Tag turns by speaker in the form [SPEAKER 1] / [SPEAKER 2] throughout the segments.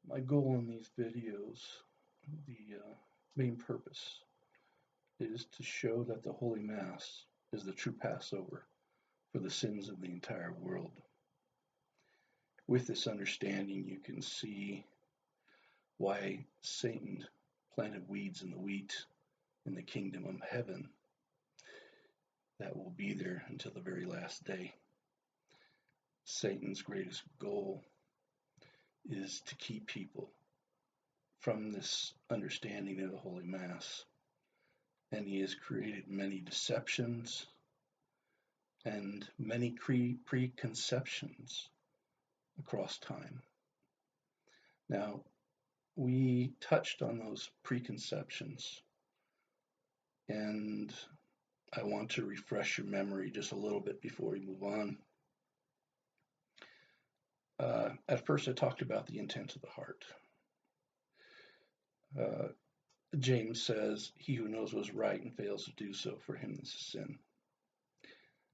[SPEAKER 1] My goal in these videos, the main purpose, is to show that the Holy Mass is the true Passover for the sins of the entire world. With this understanding, you can see why Satan planted weeds in the wheat in the kingdom of heaven that will be there until the very last day. Satan's greatest goal is to keep people from this understanding of the Holy Mass. And he has created many deceptions and many preconceptions across time. Now, we touched on those preconceptions, and I want to refresh your memory just a little bit before we move on. At first, I talked about the intent of the heart. James says, "He who knows what is right and fails to do so, for him this is sin."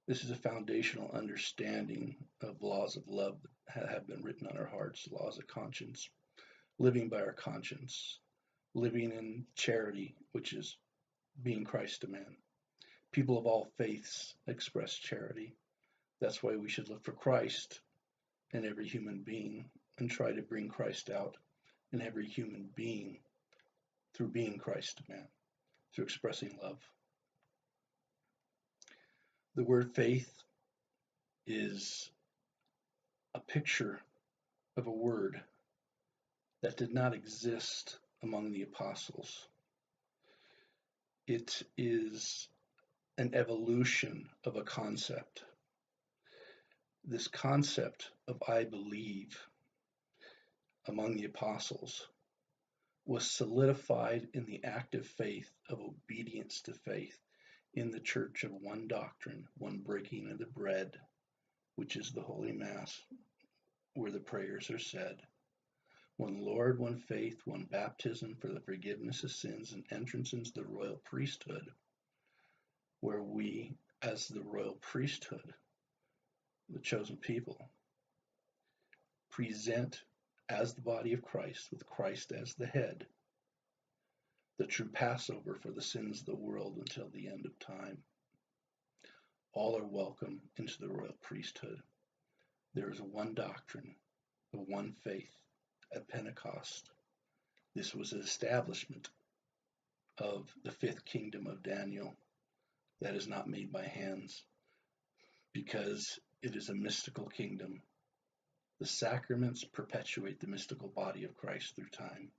[SPEAKER 1] This is a foundational understanding of laws of love that have been written on our hearts, laws of conscience, living by our conscience, living in charity, which is being Christ to man. People of all faiths express charity. That's why we should look for Christ in every human being and try to bring Christ out in every human being through being Christ to man, through expressing love. The word faith is a picture of a word that did not exist among the apostles. It is an evolution of a concept. This concept of I believe among the apostles was solidified in the active faith of obedience to faith in the church of one doctrine, one breaking of the bread, which is the Holy Mass, where the prayers are said. One Lord, one faith, one baptism for the forgiveness of sins, and entrance into the royal priesthood, where we, as the royal priesthood, the chosen people, present as the body of Christ, with Christ as the head, the true Passover for the sins of the world until the end of time. All are welcome into the royal priesthood. There is one doctrine, the one faith at Pentecost. This was an establishment of the fifth kingdom of Daniel that is not made by hands, because it is a mystical kingdom. The sacraments perpetuate the mystical body of Christ through time.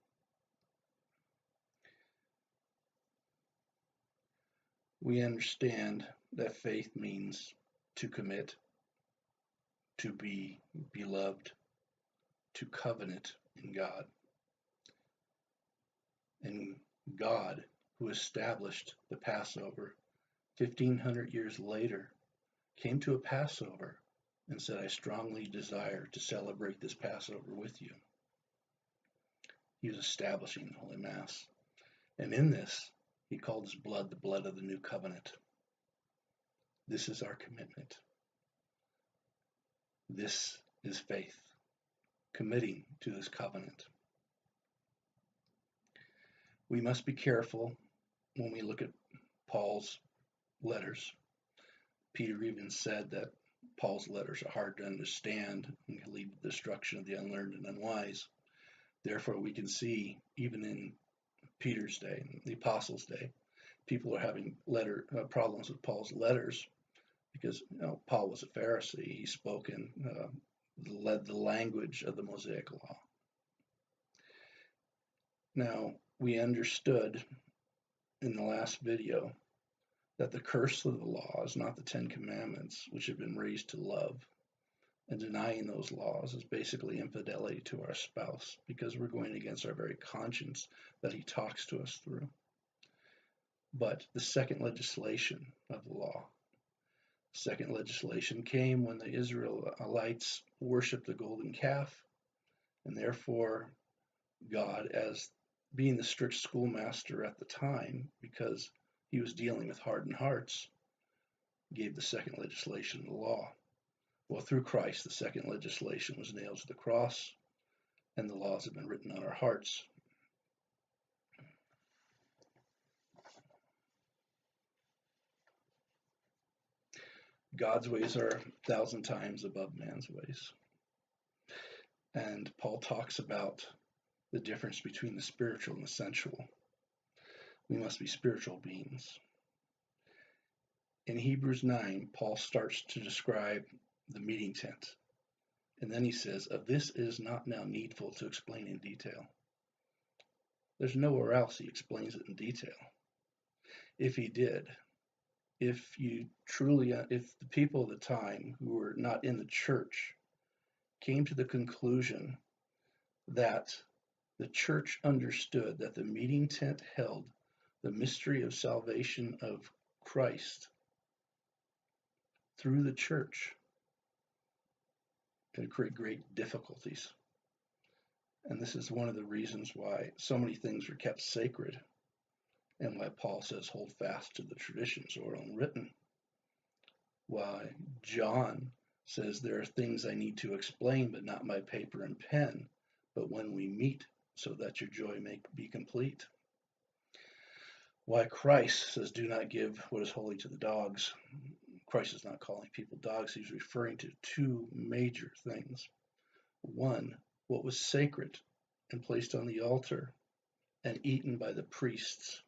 [SPEAKER 1] We understand that faith means to commit, to be beloved, to covenant in God. And God, who established the Passover 1,500 years later, came to a Passover and said, "I strongly desire to celebrate this Passover with you." He was establishing the Holy Mass. And in this, he called his blood the blood of the new covenant. This is our commitment. This is faith, committing to this covenant. We must be careful when we look at Paul's letters. Peter even said that Paul's letters are hard to understand and can lead to the destruction of the unlearned and unwise. Therefore, we can see, even in Peter's day, the apostles' day, people are having problems with Paul's letters because Paul was a Pharisee. He spoke in the language of the Mosaic law. Now, we understood in the last video that the curse of the law is not the Ten Commandments, which have been raised to love. And denying those laws is basically infidelity to our spouse, because we're going against our very conscience that he talks to us through. But the second legislation of the law, second legislation came when the Israelites worshipped the golden calf, and therefore God, as being the strict schoolmaster at the time, because he was dealing with hardened hearts, gave the second legislation, the law. Well, through Christ, the second legislation was nailed to the cross. and the laws have been written on our hearts. God's ways are 1,000 times above man's ways. And Paul talks about the difference between the spiritual and the sensual. We must be spiritual beings. In Hebrews 9, Paul starts to describe the meeting tent. And then he says, of this is not now needful to explain in detail. There's nowhere else he explains it in detail. If he did, if the people of the time who were not in the church came to the conclusion that the church understood that the meeting tent held the mystery of salvation of Christ through the church, it would create great difficulties. And this is one of the reasons why so many things are kept sacred, and why Paul says, hold fast to the traditions oral and written. Why John says, there are things I need to explain, but not by paper and pen, but when we meet, so that your joy may be complete. Why Christ says, do not give what is holy to the dogs. Christ is not calling people dogs. He's referring to two major things. One, what was sacred and placed on the altar and eaten by the priests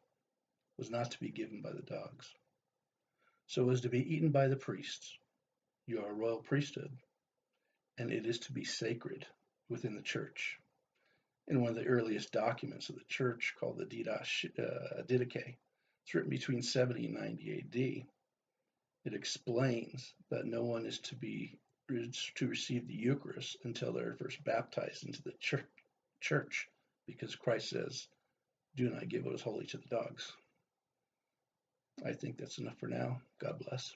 [SPEAKER 1] was not to be given by the dogs. So it was to be eaten by the priests. You are a royal priesthood, and it is to be sacred within the church. In one of the earliest documents of the church called the Didache, it's written between 70 and 90 AD. It explains that no one is to receive the Eucharist until they're first baptized into the church, because Christ says, do not give what is holy to the dogs. I think that's enough for now. God bless.